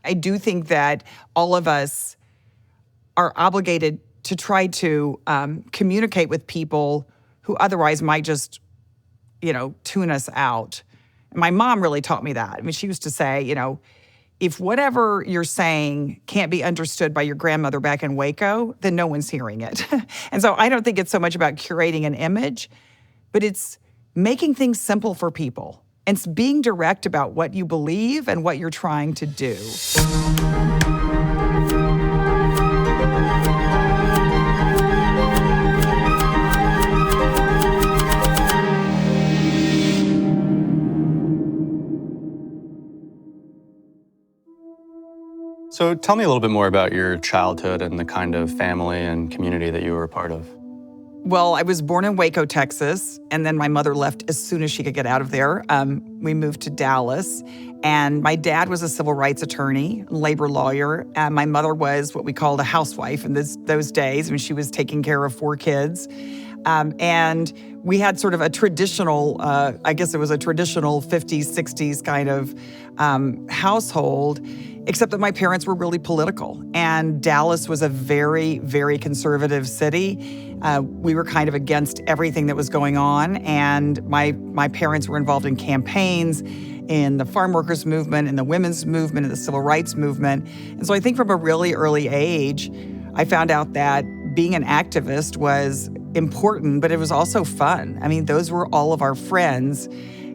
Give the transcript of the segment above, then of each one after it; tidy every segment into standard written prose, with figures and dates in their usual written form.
I do think that all of us are obligated to try to communicate with people who otherwise might just, tune us out. And my mom really taught me that. I mean, she used to say, if whatever you're saying can't be understood by your grandmother back in Waco, then no one's hearing it. And so I don't think it's so much about curating an image, but it's making things simple for people. And it's being direct about what you believe and what you're trying to do. So tell me a little bit more about your childhood and the kind of family and community that you were a part of. Well, I was born in Waco, Texas, and then my mother left as soon as she could get out of there. We moved to Dallas, and my dad was a civil rights attorney, labor lawyer, and my mother was what we called a housewife in those days when she was taking care of 4 kids. And we had sort of a traditional, I guess it was a traditional 50s, 60s kind of household, except that my parents were really political. And Dallas was a very, very conservative city. We were kind of against everything that was going on. And my parents were involved in campaigns, in the farm workers movement, in the women's movement, in the civil rights movement. And so I think from a really early age, I found out that being an activist was important, but it was also fun. I mean, those were all of our friends.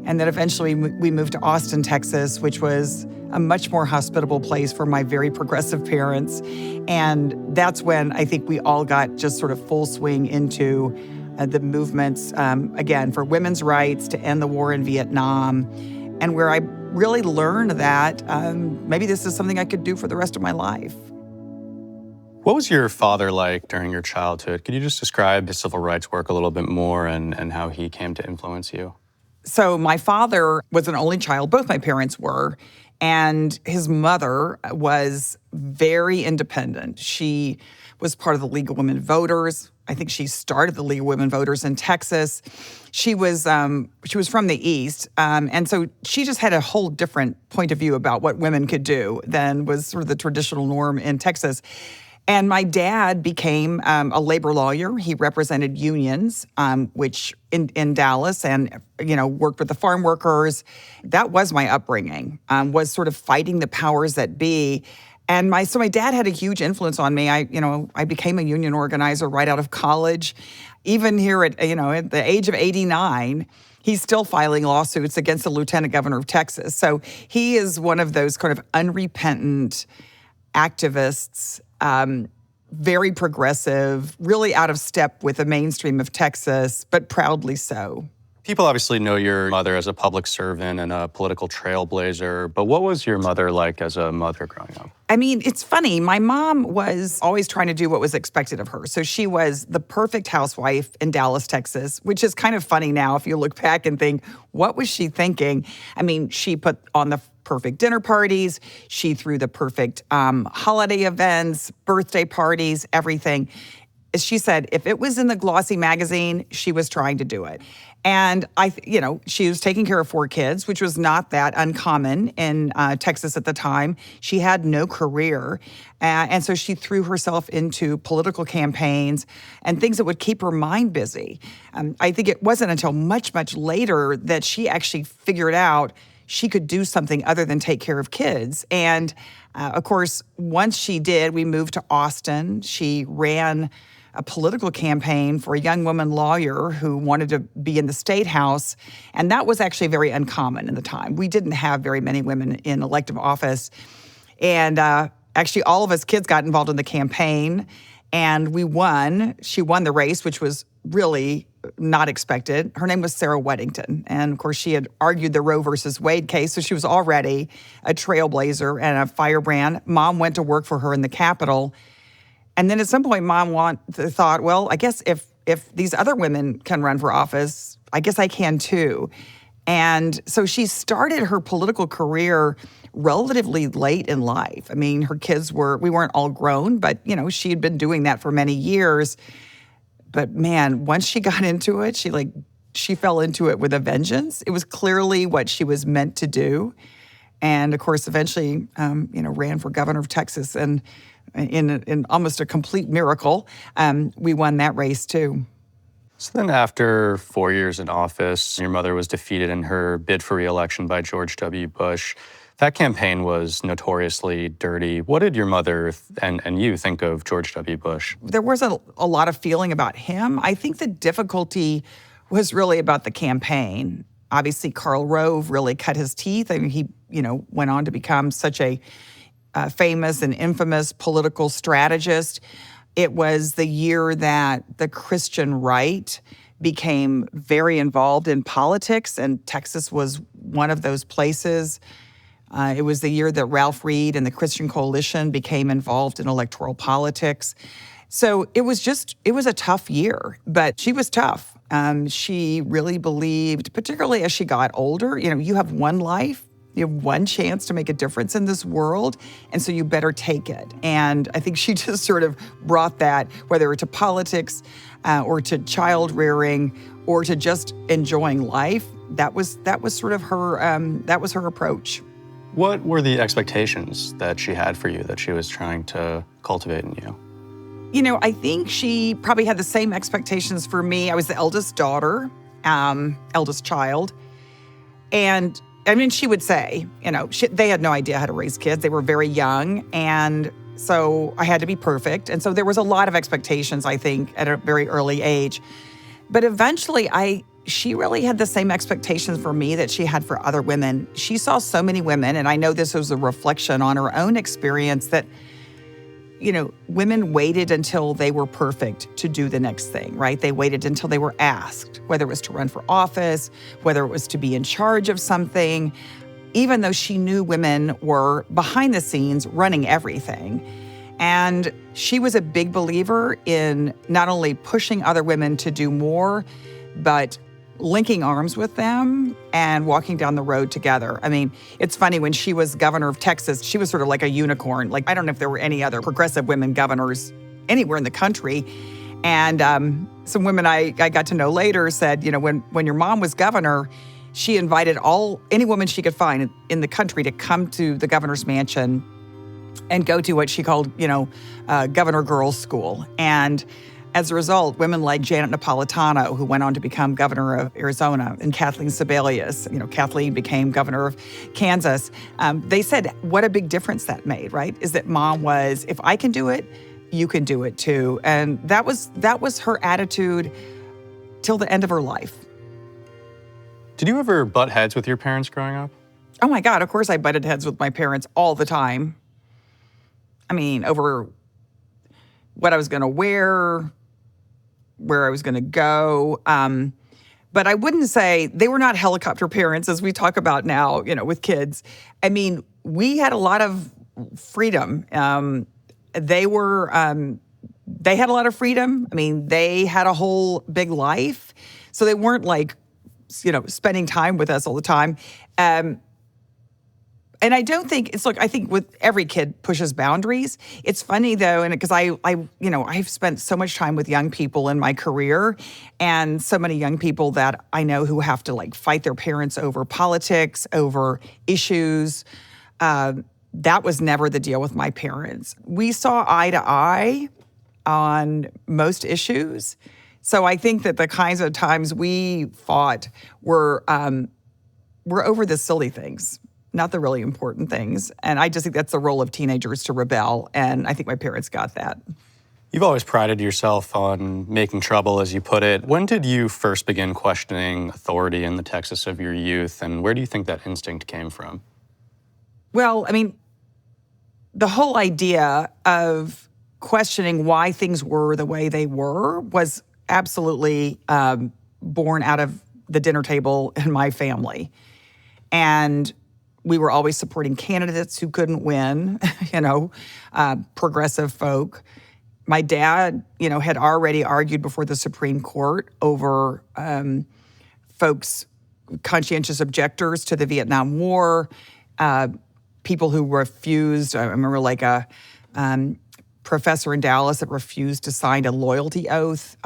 And then eventually we moved to Austin, Texas, which was a much more hospitable place for my very progressive parents. And that's when I think we all got just sort of full swing into the movements, again, for women's rights, to end the war in Vietnam, and where I really learned that maybe this is something I could do for the rest of my life. What was your father like during your childhood? Could you just describe his civil rights work a little bit more and how he came to influence you? So my father was an only child. Both my parents were. And his mother was very independent. She was part of the League of Women Voters. I think she started the League of Women Voters in Texas. She was from the East, and so she just had a whole different point of view about what women could do than was sort of the traditional norm in Texas. And my dad became a labor lawyer. He represented unions, which in Dallas, and worked with the farm workers. That was my upbringing, was sort of fighting the powers that be. And so my dad had a huge influence on me. I became a union organizer right out of college. Even here at the age of 89, he's still filing lawsuits against the lieutenant governor of Texas. So he is one of those kind of unrepentant activists, very progressive, really out of step with the mainstream of Texas, but proudly so. People obviously know your mother as a public servant and a political trailblazer, but what was your mother like as a mother growing up? I mean, it's funny. My mom was always trying to do what was expected of her. So she was the perfect housewife in Dallas, Texas, which is kind of funny now if you look back and think, what was she thinking? I mean, she put on the perfect dinner parties. She threw the perfect holiday events, birthday parties, everything. As she said, if it was in the glossy magazine, she was trying to do it. And she was taking care of 4 kids, which was not that uncommon in Texas at the time. She had no career. And so she threw herself into political campaigns and things that would keep her mind busy. I think it wasn't until much, much later that she actually figured out she could do something other than take care of kids. And of course, once she did, we moved to Austin. She ran a political campaign for a young woman lawyer who wanted to be in the state house. And that was actually very uncommon in the time. We didn't have very many women in elective office. And actually, all of us kids got involved in the campaign, and we won. She won the race, which was really not expected. Her name was Sarah Weddington. And of course, she had argued the Roe versus Wade case, so she was already a trailblazer and a firebrand. Mom went to work for her in the Capitol. And then at some point, Mom thought, well, I guess if these other women can run for office, I guess I can too. And so she started her political career relatively late in life. I mean, her kids we weren't all grown, but, she had been doing that for many years. But man, once she got into it, she fell into it with a vengeance. It was clearly what she was meant to do. and of course, eventually, ran for governor of Texas. And in almost a complete miracle, we won that race too. So then after 4 years in office, your mother was defeated in her bid for re-election by George W. Bush. That campaign was notoriously dirty. What did your mother and you think of George W. Bush? There was a lot of feeling about him. I think the difficulty was really about the campaign. Obviously, Karl Rove really cut his teeth. I mean, he, went on to become such a famous and infamous political strategist. It was the year that the Christian right became very involved in politics, and Texas was one of those places. It was the year that Ralph Reed and the Christian Coalition became involved in electoral politics. So it was a tough year, but she was tough. She really believed, particularly as she got older, you have one life. You have one chance to make a difference in this world, and so you better take it. And I think she just sort of brought that, whether to politics or to child rearing or to just enjoying life. That was sort of her approach. What were the expectations that she had for you that she was trying to cultivate in you? I think she probably had the same expectations for me. I was the eldest daughter, eldest child, and she would say, they had no idea how to raise kids. They were very young, and so I had to be perfect. And so there was a lot of expectations, I think, at a very early age. But eventually, she really had the same expectations for me that she had for other women. She saw so many women, and I know this was a reflection on her own experience, that women waited until they were perfect to do the next thing, right? They waited until they were asked, whether it was to run for office, whether it was to be in charge of something, even though she knew women were behind the scenes running everything. And she was a big believer in not only pushing other women to do more, but linking arms with them and walking down the road together. I mean, it's funny, when she was governor of Texas, she was sort of like a unicorn. Like, I don't know if there were any other progressive women governors anywhere in the country. And some women I got to know later said, when your mom was governor, she invited any woman she could find in the country to come to the governor's mansion and go to what she called, Governor Girls School. And as a result, women like Janet Napolitano, who went on to become governor of Arizona, and Kathleen Sebelius, Kathleen became governor of Kansas. They said what a big difference that made, right? Is that mom was, if I can do it, you can do it too. And that was her attitude till the end of her life. Did you ever butt heads with your parents growing up? Oh my God, of course I butted heads with my parents all the time. I mean, over what I was going to wear, where I was going to go. But I wouldn't say they were not helicopter parents, as we talk about now, with kids. I mean, we had a lot of freedom. They had a lot of freedom. I mean, they had a whole big life. So they weren't like, spending time with us all the time. And I don't think I think with every kid pushes boundaries. It's funny though, and because I've spent so much time with young people in my career, and so many young people that I know who have to fight their parents over politics, over issues. That was never the deal with my parents. We saw eye to eye on most issues. So I think that the kinds of times we fought were over the silly things, not the really important things. And I just think that's the role of teenagers, to rebel. And I think my parents got that. You've always prided yourself on making trouble, as you put it. When did you first begin questioning authority in the Texas of your youth, and where do you think that instinct came from? Well, I mean, the whole idea of questioning why things were the way they were was absolutely born out of the dinner table in my family. And we were always supporting candidates who couldn't win, progressive folk. My dad, had already argued before the Supreme Court over folks, conscientious objectors to the Vietnam War, people who refused. I remember a professor in Dallas that refused to sign a loyalty oath.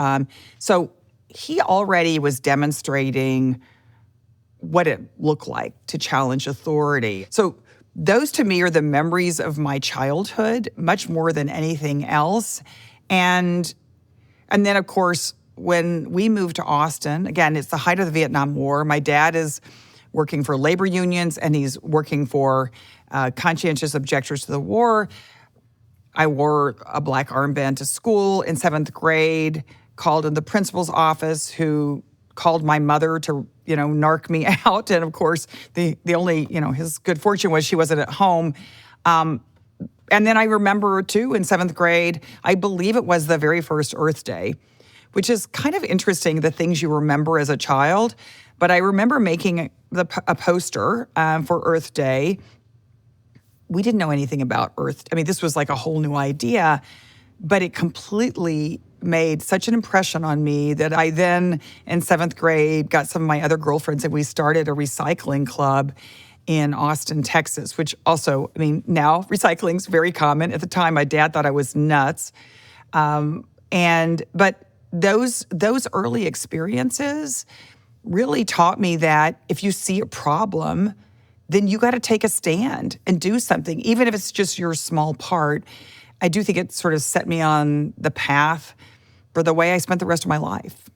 So he already was demonstrating what it looked like to challenge authority. So those to me are the memories of my childhood, much more than anything else. And then, of course, when we moved to Austin, again, it's the height of the Vietnam War. My dad is working for labor unions, and he's working for conscientious objectors to the war. I wore a black armband to school in 7th grade, called in the principal's office, who called my mother to, narc me out. And of course, the only, his good fortune was she wasn't at home. And then I remember too, in 7th grade, I believe it was the very first Earth Day, which is kind of interesting, the things you remember as a child. But I remember making a poster for Earth Day. We didn't know anything about Earth. I mean, this was like a whole new idea, but it completely made such an impression on me that I then, in 7th grade, got some of my other girlfriends and we started a recycling club in Austin, Texas, which also, now recycling's very common. At the time, my dad thought I was nuts. But those early experiences really taught me that if you see a problem, then you got to take a stand and do something, even if it's just your small part. I do think it sort of set me on the path for the way I spent the rest of my life.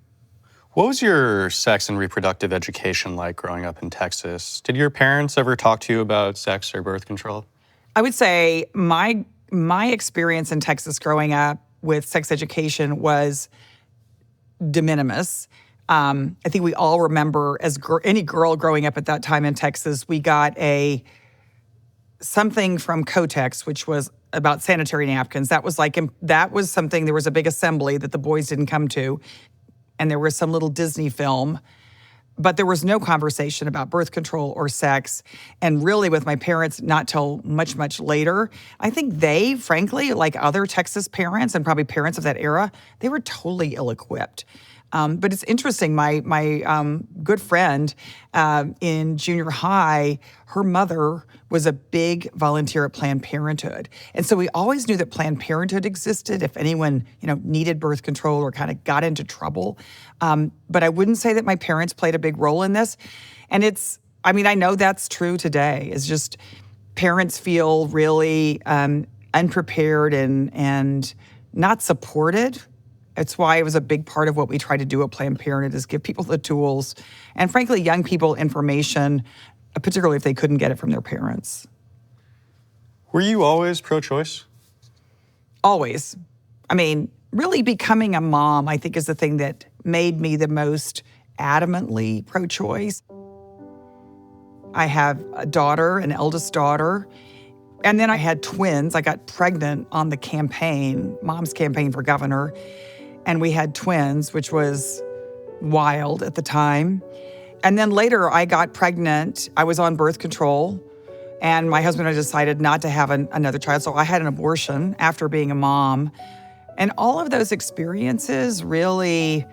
What was your sex and reproductive education like growing up in Texas? Did your parents ever talk to you about sex or birth control? I would say my experience in Texas growing up with sex education was de minimis. I think we all remember, as any girl growing up at that time in Texas, we got something from Kotex, which was about sanitary napkins. That was something. There was a big assembly that the boys didn't come to, and there was some little Disney film, but there was no conversation about birth control or sex. And really, with my parents, not till much, much later. I think they, frankly, like other Texas parents and probably parents of that era, they were totally ill-equipped. But it's interesting, my good friend in junior high, her mother was a big volunteer at Planned Parenthood. And so we always knew that Planned Parenthood existed if anyone, needed birth control or kind of got into trouble. But I wouldn't say that my parents played a big role in this. And I know that's true today. It's just parents feel really unprepared and not supported. It's why it was a big part of what we try to do at Planned Parenthood is give people the tools and, frankly, young people information, particularly if they couldn't get it from their parents. Were you always pro-choice? Always. Really becoming a mom, I think, is the thing that made me the most adamantly pro-choice. I have a daughter, an eldest daughter, and then I had twins. I got pregnant on the campaign, mom's campaign for governor. And we had twins, which was wild at the time. And then later I got pregnant. I was on birth control, and my husband and I decided not to have another child. So I had an abortion after being a mom. And all of those experiences really,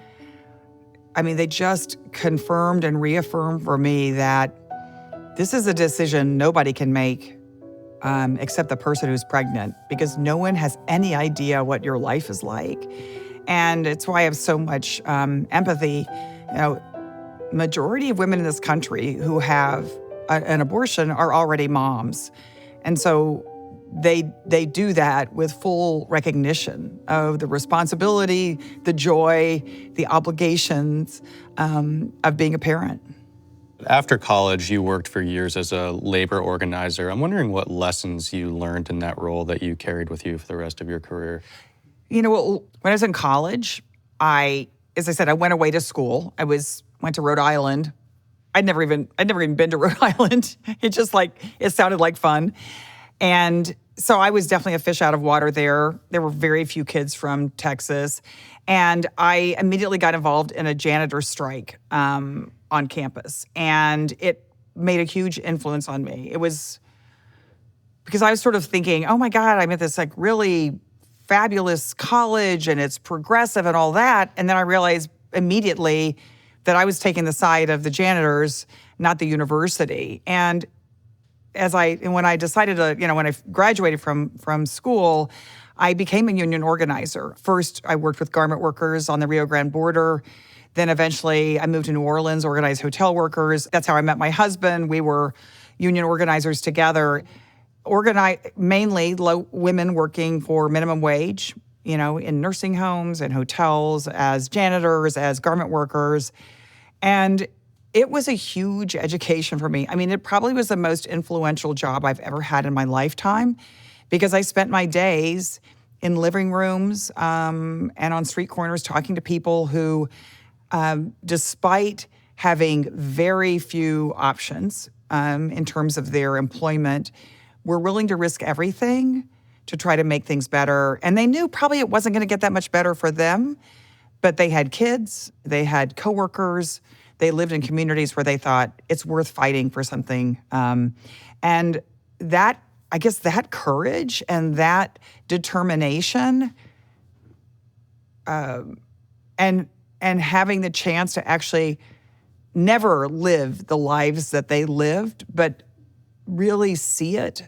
they just confirmed and reaffirmed for me that this is a decision nobody can make except the person who's pregnant, because no one has any idea what your life is like. And it's why I have so much empathy. Majority of women in this country who have an abortion are already moms. And so they do that with full recognition of the responsibility, the joy, the obligations of being a parent. After college, you worked for years as a labor organizer. I'm wondering what lessons you learned in that role that you carried with you for the rest of your career. When I was in college, as I said, I went away to school. Went to Rhode Island. I'd never even been to Rhode Island. It sounded like fun. And so I was definitely a fish out of water there. There were very few kids from Texas. And I immediately got involved in a janitor strike on campus. And it made a huge influence on me. It was because I was sort of thinking, oh my God, I'm at this really fabulous college and it's progressive and all that. And then I realized immediately that I was taking the side of the janitors, not the university. And when I decided to, when I graduated from school, I became a union organizer. First, I worked with garment workers on the Rio Grande border. Then eventually I moved to New Orleans, organized hotel workers. That's how I met my husband. We were, union organizers together, mainly women working for minimum wage, in nursing homes and hotels, as janitors, as garment workers. And it was a huge education for me. I mean, it probably was the most influential job I've ever had in my lifetime, because I spent my days in living rooms and on street corners talking to people who, despite having very few options in terms of their employment, were willing to risk everything to try to make things better. And they knew probably it wasn't going to get that much better for them, but they had kids, they had coworkers, they lived in communities where they thought it's worth fighting for something. And that, I guess, that courage and that determination, and having the chance to actually never live the lives that they lived, but really see it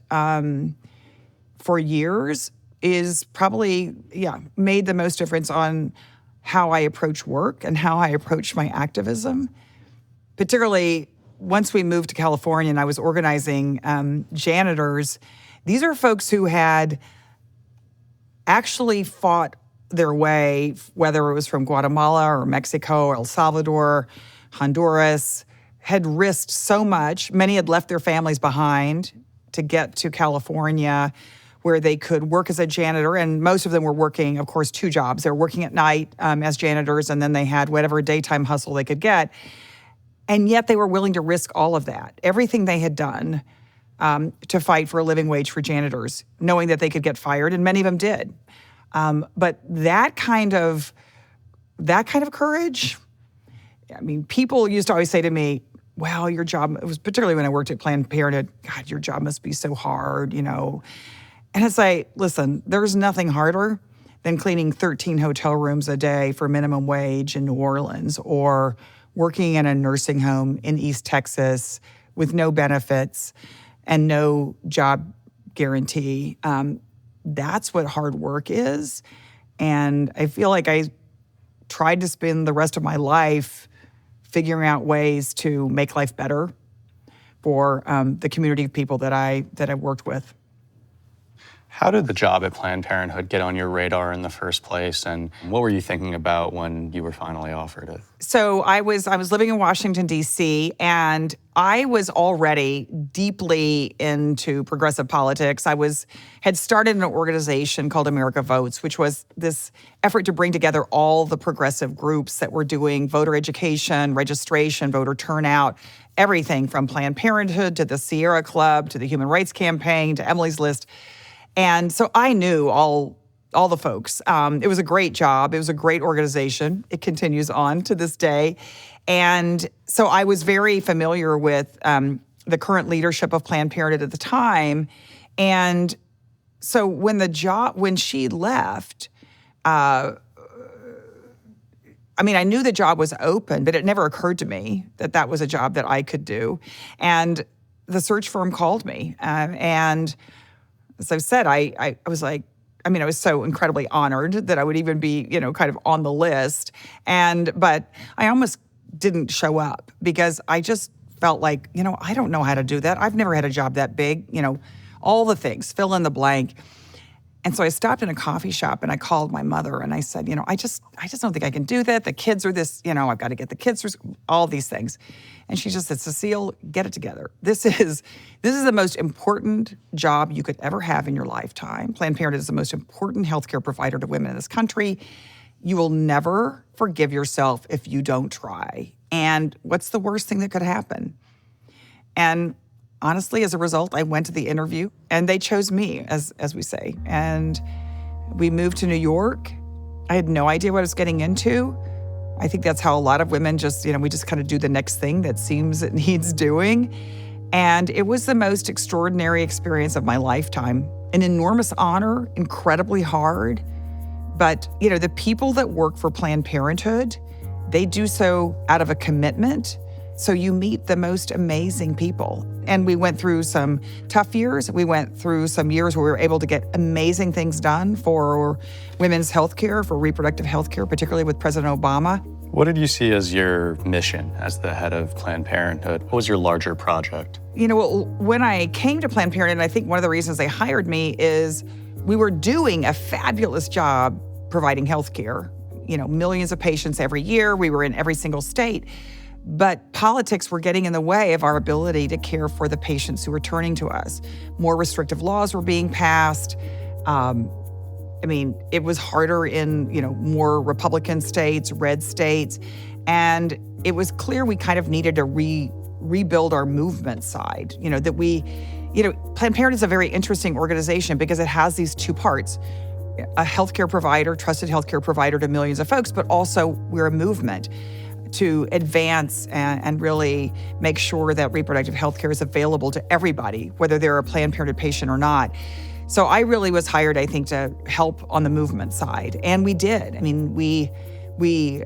for years, is probably, made the most difference on how I approach work and how I approach my activism. Particularly once we moved to California and I was organizing janitors, these are folks who had actually fought their way, whether it was from Guatemala or Mexico or El Salvador, Honduras, had risked so much. Many had left their families behind to get to California, where they could work as a janitor, and most of them were working, of course, 2 jobs. They were working at night as janitors, and then they had whatever daytime hustle they could get. And yet they were willing to risk all of that, everything they had done to fight for a living wage for janitors, knowing that they could get fired, and many of them did. But that kind of courage, I mean, people used to always say to me, well, your job, it was particularly when I worked at Planned Parenthood, God, your job must be so hard, And it's like, listen, there's nothing harder than cleaning 13 hotel rooms a day for minimum wage in New Orleans, or working in a nursing home in East Texas with no benefits and no job guarantee. That's what hard work is. And I feel like I tried to spend the rest of my life figuring out ways to make life better for the community of people that I've worked with. How did the job at Planned Parenthood get on your radar in the first place, and what were you thinking about when you were finally offered it? So I was living in Washington, D.C., and I was already deeply into progressive politics. Had started an organization called America Votes, which was this effort to bring together all the progressive groups that were doing voter education, registration, voter turnout, everything from Planned Parenthood to the Sierra Club to the Human Rights Campaign to Emily's List. And so I knew all the folks. It was a great job. It was a great organization. It continues on to this day. And so I was very familiar with the current leadership of Planned Parenthood at the time. And so when she left, I knew the job was open, but it never occurred to me that that was a job that I could do. And the search firm called me. And as I've said, I was like, I was so incredibly honored that I would even be, kind of on the list. But I almost didn't show up because I just felt like, I don't know how to do that. I've never had a job that big, all the things, fill in the blank. And so I stopped in a coffee shop and I called my mother and I said, I just don't think I can do that. The kids are this, I've got to get the kids through all these things. And she just said, Cecile, get it together. This is the most important job you could ever have in your lifetime. Planned Parenthood is the most important healthcare provider to women in this country. You will never forgive yourself if you don't try. And what's the worst thing that could happen? And honestly, as a result, I went to the interview and they chose me, as we say. And we moved to New York. I had no idea what I was getting into. I think that's how a lot of women we just kind of do the next thing that seems it needs doing. And it was the most extraordinary experience of my lifetime. An enormous honor, incredibly hard. But, the people that work for Planned Parenthood, they do so out of a commitment. So you meet the most amazing people. And we went through some tough years. We went through some years where we were able to get amazing things done for women's health care, for reproductive health care, particularly with President Obama. What did you see as your mission as the head of Planned Parenthood? What was your larger project? When I came to Planned Parenthood, I think one of the reasons they hired me is we were doing a fabulous job providing health care. Millions of patients every year. We were in every single state. But politics were getting in the way of our ability to care for the patients who were turning to us. More restrictive laws were being passed. It was harder in, more Republican states, red states. And it was clear we kind of needed to rebuild our movement side. Planned Parenthood is a very interesting organization because it has these two parts. A healthcare provider, trusted healthcare provider to millions of folks, but also we're a movement to advance and really make sure that reproductive health care is available to everybody, whether they're a Planned Parenthood patient or not. So I really was hired, I think, to help on the movement side. And we did. We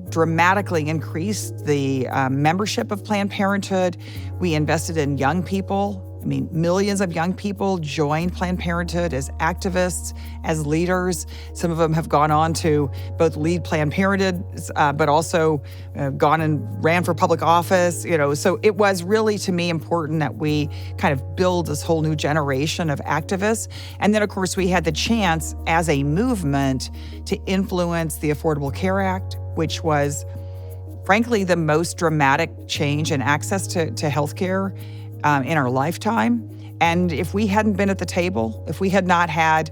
dramatically increased the membership of Planned Parenthood. We invested in young people. Millions of young people joined Planned Parenthood as activists, as leaders. Some of them have gone on to both lead Planned Parenthood, but also gone and ran for public office. So it was really, to me, important that we kind of build this whole new generation of activists. And then, of course, we had the chance as a movement to influence the Affordable Care Act, which was, frankly, the most dramatic change in access to health care in our lifetime. And if we hadn't been at the table, if we had not had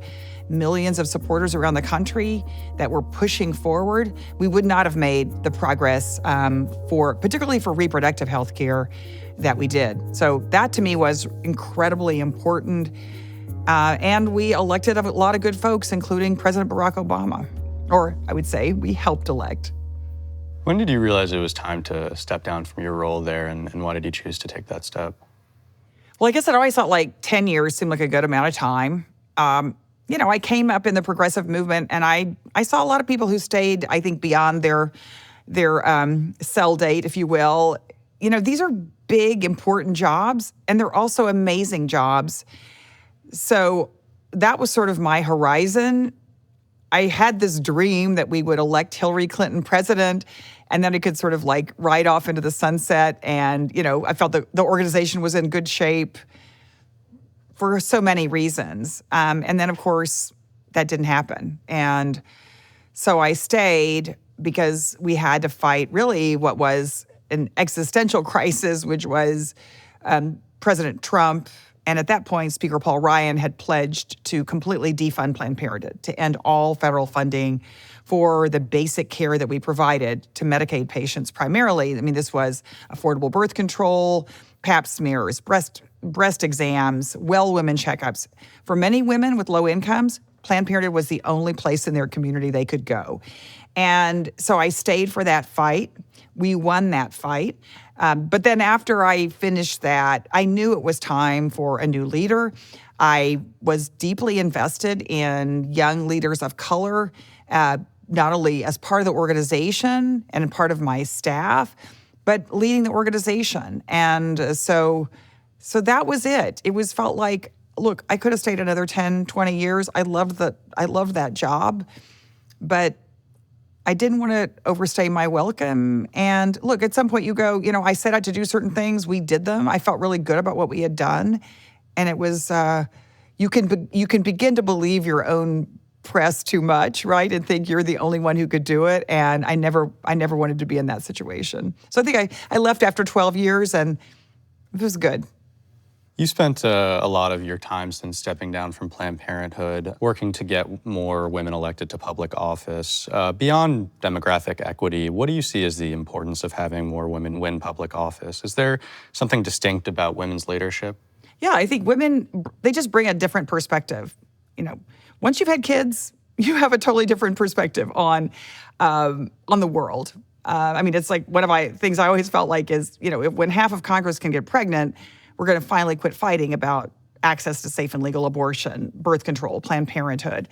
millions of supporters around the country that were pushing forward, we would not have made the progress particularly for reproductive health care that we did. So that to me was incredibly important. And we elected a lot of good folks, including President Barack Obama. Or I would say we helped elect. When did you realize it was time to step down from your role there, and why did you choose to take that step? Well, I guess it always felt like 10 years seemed like a good amount of time. I came up in the progressive movement, and I saw a lot of people who stayed, I think, beyond their sell date, if you will. These are big, important jobs, and they're also amazing jobs. So that was sort of my horizon. I had this dream that we would elect Hillary Clinton president, and then it could sort of ride off into the sunset. And, I felt that the organization was in good shape for so many reasons. And then, of course, that didn't happen. And so I stayed because we had to fight really what was an existential crisis, which was President Trump. And at that point, Speaker Paul Ryan had pledged to completely defund Planned Parenthood, to end all federal funding for the basic care that we provided to Medicaid patients primarily. This was affordable birth control, pap smears, breast exams, well women checkups. For many women with low incomes, Planned Parenthood was the only place in their community they could go. And so I stayed for that fight. We won that fight. But then after I finished that, I knew it was time for a new leader. I was deeply invested in young leaders of color, not only as part of the organization and part of my staff, but leading the organization. And so that was it. It felt like, look, I could have stayed another 10, 20 years. I loved that job, but I didn't want to overstay my welcome. And look, at some point you go, I set out to do certain things. We did them. I felt really good about what we had done. And it was, you can begin to believe your own press too much, right? And think you're the only one who could do it. And I never wanted to be in that situation. So I think I left after 12 years and it was good. You spent a lot of your time since stepping down from Planned Parenthood working to get more women elected to public office. Beyond demographic equity, what do you see as the importance of having more women win public office? Is there something distinct about women's leadership? Yeah, I think women, they just bring a different perspective. Once you've had kids, you have a totally different perspective on the world. It's like one of my things I always felt like is, when half of Congress can get pregnant, we're going to finally quit fighting about access to safe and legal abortion, birth control, Planned Parenthood.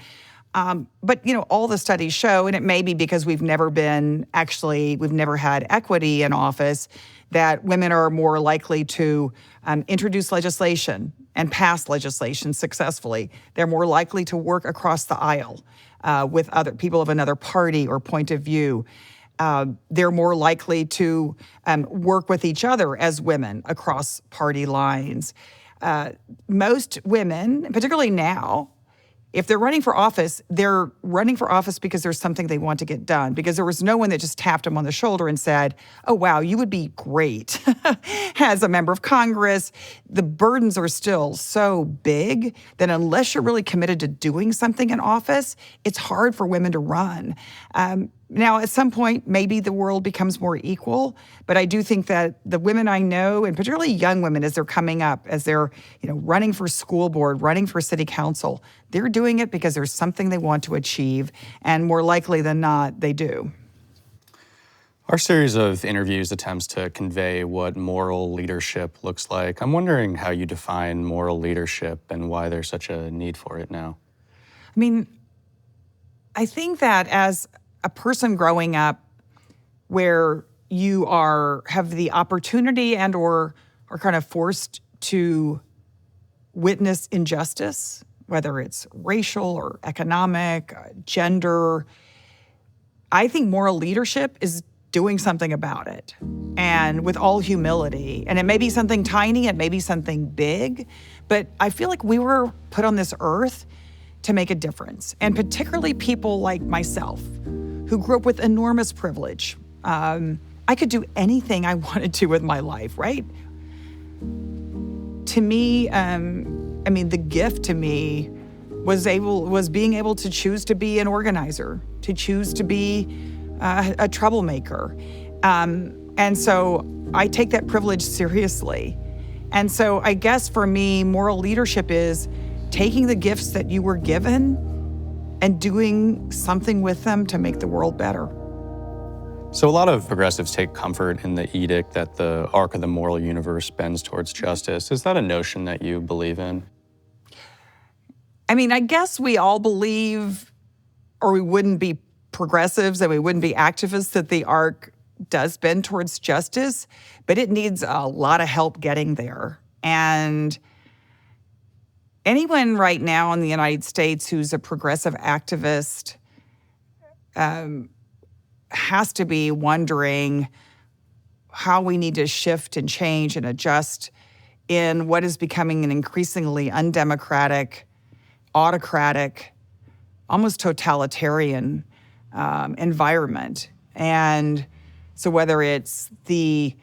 But all the studies show, and it may be because we've never had equity in office, that women are more likely to introduce legislation and pass legislation successfully. They're more likely to work across the aisle with other people of another party or point of view. They're more likely to work with each other as women across party lines. Most women, particularly now, if they're running for office, they're running for office because there's something they want to get done, because there was no one that just tapped them on the shoulder and said, oh, wow, you would be great as a member of Congress. The burdens are still so big that unless you're really committed to doing something in office, it's hard for women to run. Now, at some point, maybe the world becomes more equal, but I do think that the women I know, and particularly young women as they're coming up, as they're running for school board, running for city council, they're doing it because there's something they want to achieve, and more likely than not, they do. Our series of interviews attempts to convey what moral leadership looks like. I'm wondering how you define moral leadership and why there's such a need for it now. I mean, I think that as a person growing up where you have the opportunity and or are kind of forced to witness injustice, whether it's racial or economic, gender, I think moral leadership is doing something about it, and with all humility. And it may be something tiny, it may be something big, but I feel like we were put on this earth to make a difference. And particularly people like myself, who grew up with enormous privilege. I could do anything I wanted to with my life, right? To me, the gift to me was being able to choose to be an organizer, to choose to be a troublemaker. And so I take that privilege seriously. And so I guess for me, moral leadership is taking the gifts that you were given and doing something with them to make the world better. So a lot of progressives take comfort in the edict that the arc of the moral universe bends towards justice. Is that a notion that you believe in? I mean, I guess we all believe, or we wouldn't be progressives and we wouldn't be activists, that the arc does bend towards justice, but it needs a lot of help getting there. And anyone right now in the United States who's a progressive activist has to be wondering how we need to shift and change and adjust in what is becoming an increasingly undemocratic, autocratic, almost totalitarian environment. And so whether it's the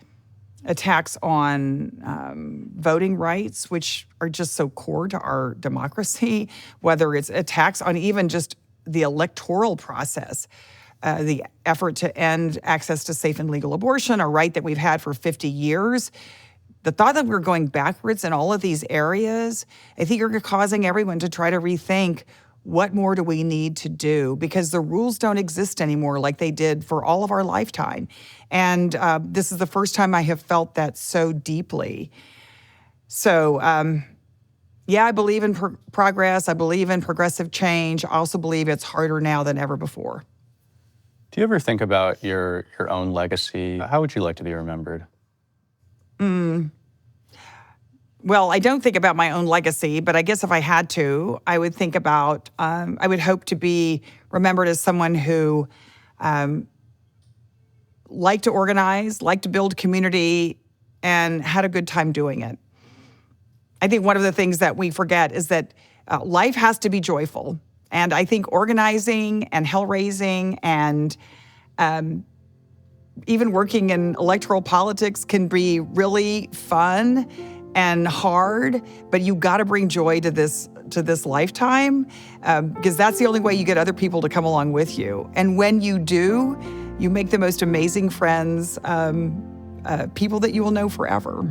attacks on voting rights, which are just so core to our democracy, whether it's attacks on even just the electoral process, the effort to end access to safe and legal abortion, a right that we've had for 50 years, the thought that we're going backwards in all of these areas, I think are causing everyone to try to rethink what more do we need to do, because the rules don't exist anymore like they did for all of our lifetime. And this is the first time I have felt that so deeply. So, I believe in progress. I believe in progressive change. I also believe it's harder now than ever before. Do you ever think about your own legacy? How would you like to be remembered? Well, I don't think about my own legacy, but I guess if I had to, I would think about, I would hope to be remembered as someone who liked to organize, liked to build community, and had a good time doing it. I think one of the things that we forget is that life has to be joyful. And I think organizing and hell-raising and even working in electoral politics can be really fun and hard, but you got to bring joy to this lifetime, because that's the only way you get other people to come along with you. And when you do, you make the most amazing friends, people that you will know forever.